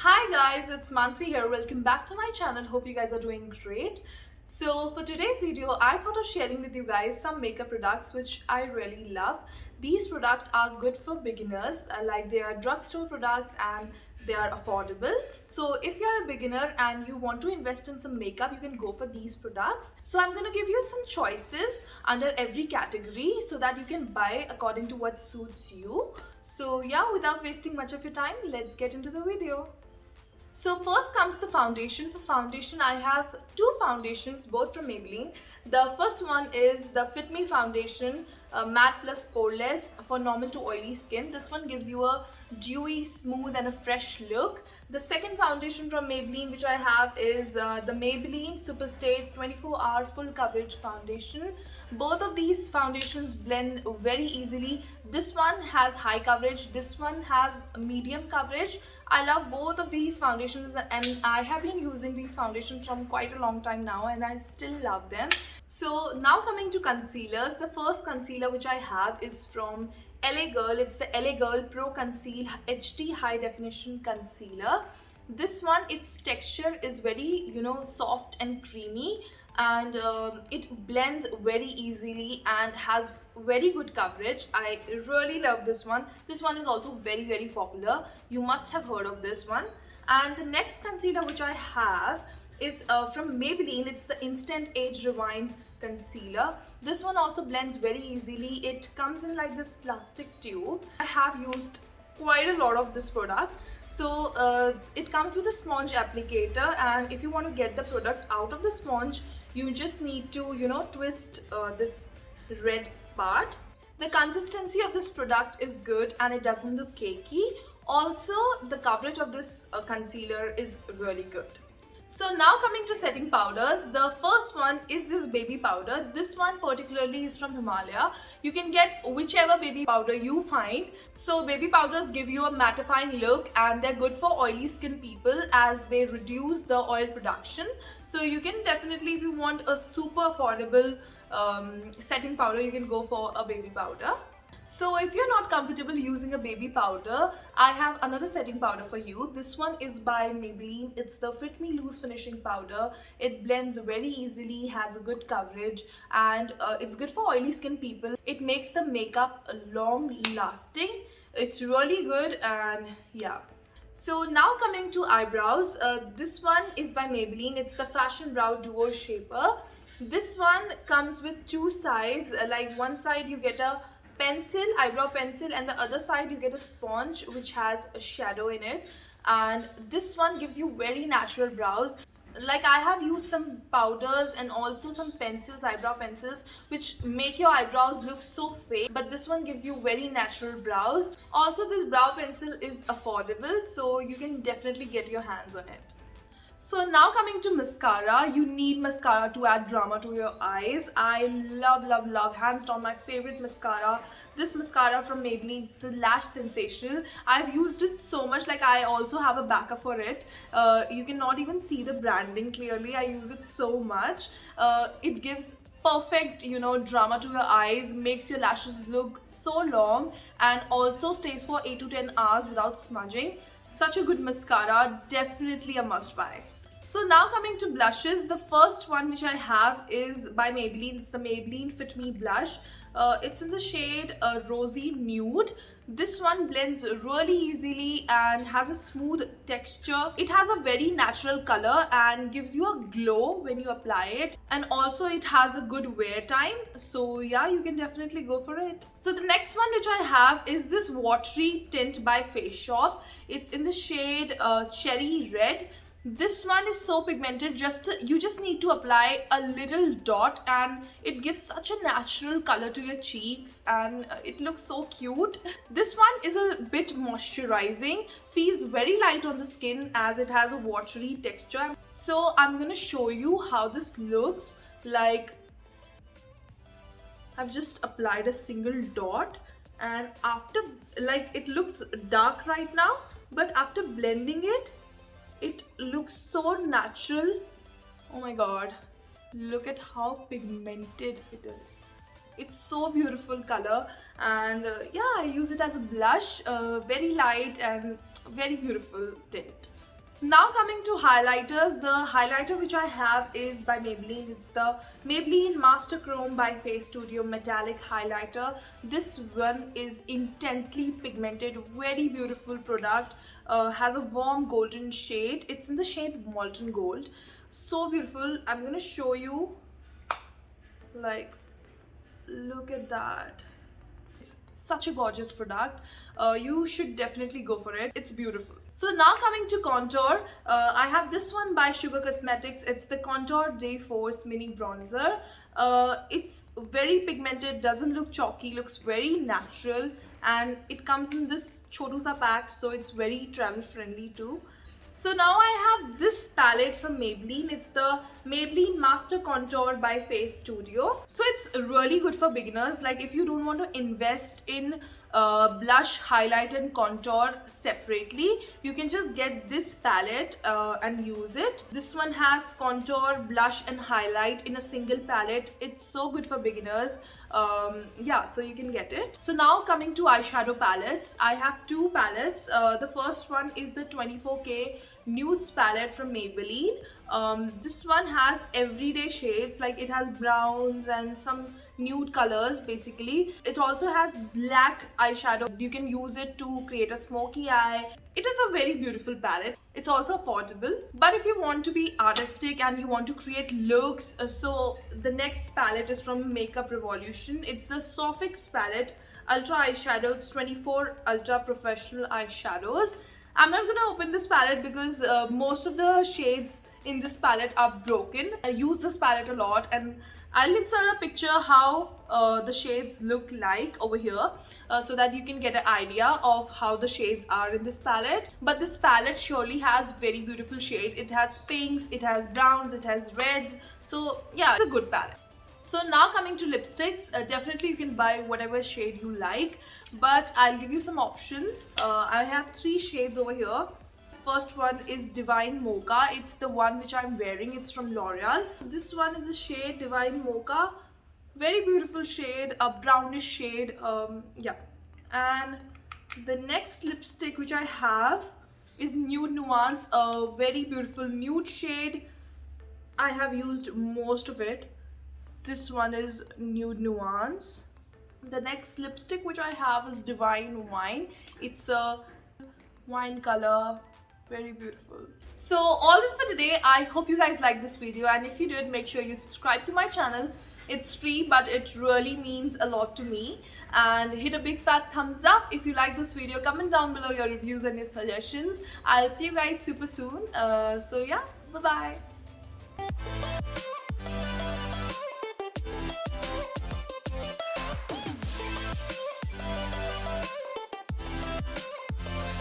Hi guys, it's Mansi here. Welcome back to my channel. Hope you guys are doing great. So for today's video, I thought of sharing with you guys some makeup products which I really love. These products are good for beginners, like they are drugstore products and they are affordable. So if you're a beginner and you want to invest in some makeup, you can go for these products. So I'm going to give you some choices under every category so that you can buy according to what suits you. So yeah, without wasting much of your time, let's get into the video. So first comes the foundation. For foundation, I have two foundations, both from Maybelline. The first one is the Fit Me Foundation Matte Plus Poreless for normal to oily skin. This one gives you a dewy, smooth and a fresh look. The second foundation from Maybelline which I have is the Maybelline Superstay 24-hour full coverage foundation. Both of these foundations blend very easily. This one has high coverage, this one has medium coverage. I love both of these foundations and I have been using these foundations from quite a long time now and I still love them. So now coming to concealers, the first concealer which I have is from LA Girl. It's the LA Girl Pro Conceal HD High Definition Concealer. This one, its texture is very, soft and creamy, and it blends very easily and has very good coverage. I really love this one. This one is also very popular. You must have heard of this one. And the next concealer which I have is from Maybelline. It's the Instant Age Rewind Concealer. This one also blends very easily. It comes in like this plastic tube. I have used quite a lot of this product. So it comes with a sponge applicator, and if you want to get the product out of the sponge, you just need to twist this red part. The consistency of this product is good and it doesn't look cakey. Also, the coverage of this concealer is really good. So now coming to setting powders, the first one is this baby powder. This one particularly is from Himalaya. You can get whichever baby powder you find. So baby powders give you a mattifying look and they're good for oily skin people as they reduce the oil production. So you can definitely, if you want a super affordable setting powder, you can go for a baby powder. So if you're not comfortable using a baby powder, I have another setting powder for you. This one is by Maybelline. It's the Fit Me Loose Finishing Powder. It blends very easily, has a good coverage, and it's good for oily skin people. It makes the makeup long lasting. It's really good, and yeah. So now coming to eyebrows, this one is by Maybelline. It's the Fashion Brow Duo Shaper. This one comes with two sides. Like one side you get a eyebrow pencil, and the other side you get a sponge which has a shadow in it, and this one gives you very natural brows. Like I have used some powders and also some pencils, eyebrow pencils, which make your eyebrows look so fake, but this one gives you very natural brows. Also, this brow pencil is affordable, so you can definitely get your hands on it. So now coming to mascara, you need mascara to add drama to your eyes. I love, hands down my favorite mascara. This mascara from Maybelline, it's the Lash Sensational. I've used it so much, like I also have a backer for it. You cannot even see the branding clearly. I use it so much. It gives perfect drama to your eyes, makes your lashes look so long, and also stays for 8 to 10 hours without smudging. Such a good mascara, definitely a must buy. So now coming to blushes, the first one which I have is by Maybelline. It's the Maybelline Fit Me Blush. It's in the shade Rosy Nude. This one blends really easily and has a smooth texture. It has a very natural color and gives you a glow when you apply it. And also it has a good wear time. So yeah, you can definitely go for it. So the next one which I have is this watery tint by Face Shop. It's in the shade Cherry Red. This one is so pigmented, you just need to apply a little dot and it gives such a natural color to your cheeks and it looks so cute. This one is a bit moisturizing, feels very light on the skin as it has a watery texture. So I'm gonna show you how this looks like. I've just applied a single dot, and after, like, it looks dark right now, but after blending it looks so natural. Oh my god, look at how pigmented it is. It's so beautiful color, and yeah, I use it as a blush, very light and very beautiful tint. Now coming to highlighters, the highlighter which I have is by Maybelline. It's the Maybelline Master Chrome by Face Studio Metallic Highlighter. This one is intensely pigmented, very beautiful product. Has a warm golden shade. It's in the shade Molten Gold. So beautiful. I'm gonna show you, like, look at that. It's such a gorgeous product. You should definitely go for it. It's beautiful. So now coming to contour, I have this one by Sugar Cosmetics. It's the Contour Day Force Mini Bronzer. It's very pigmented, doesn't look chalky, looks very natural, and it comes in this chotu sa pack, so it's very travel friendly too. So now I have this palette from Maybelline. It's the Maybelline Master Contour by Face Studio. So it's really good for beginners. Like if you don't want to invest in blush, highlight and contour separately, you can just get this palette and use it. This one has contour, blush and highlight in a single palette. It's so good for beginners. Yeah, so you can get it. So now coming to eyeshadow palettes, I have two palettes. The first one is the 24K Nudes palette from Maybelline. This one has everyday shades, like it has browns and some nude colors basically. It also has black eyeshadow. You can use it to create a smoky eye. It is a very beautiful palette. It's also affordable. But if you want to be artistic and you want to create looks, so the next palette is from Makeup Revolution. It's the Sofix palette Ultra Eyeshadow. It's 24 Ultra Professional Eyeshadows. I'm not gonna open this palette because most of the shades in this palette are broken. I use this palette a lot, and I'll insert a picture how the shades look like over here so that you can get an idea of how the shades are in this palette. But this palette surely has very beautiful shade. It has pinks, it has browns, it has reds. So yeah, it's a good palette. So now coming to lipsticks, definitely you can buy whatever shade you like, but I'll give you some options. I have three shades over here. First one is Divine Mocha. It's the one which I'm wearing. It's from L'Oreal. This one is the shade Divine Mocha. Very beautiful shade, a brownish shade. Yeah. And the next lipstick which I have is Nude Nuance, a very beautiful nude shade. I have used most of it. This one is Nude Nuance. The next lipstick which I have is Divine Wine. It's a wine color, very beautiful. So all this for today. I hope you guys liked this video, and if you did, make sure you subscribe to my channel. It's free, but it really means a lot to me. And hit a big fat thumbs up if you like this video. Comment down below your reviews and your suggestions. I'll see you guys super soon. So yeah, bye bye.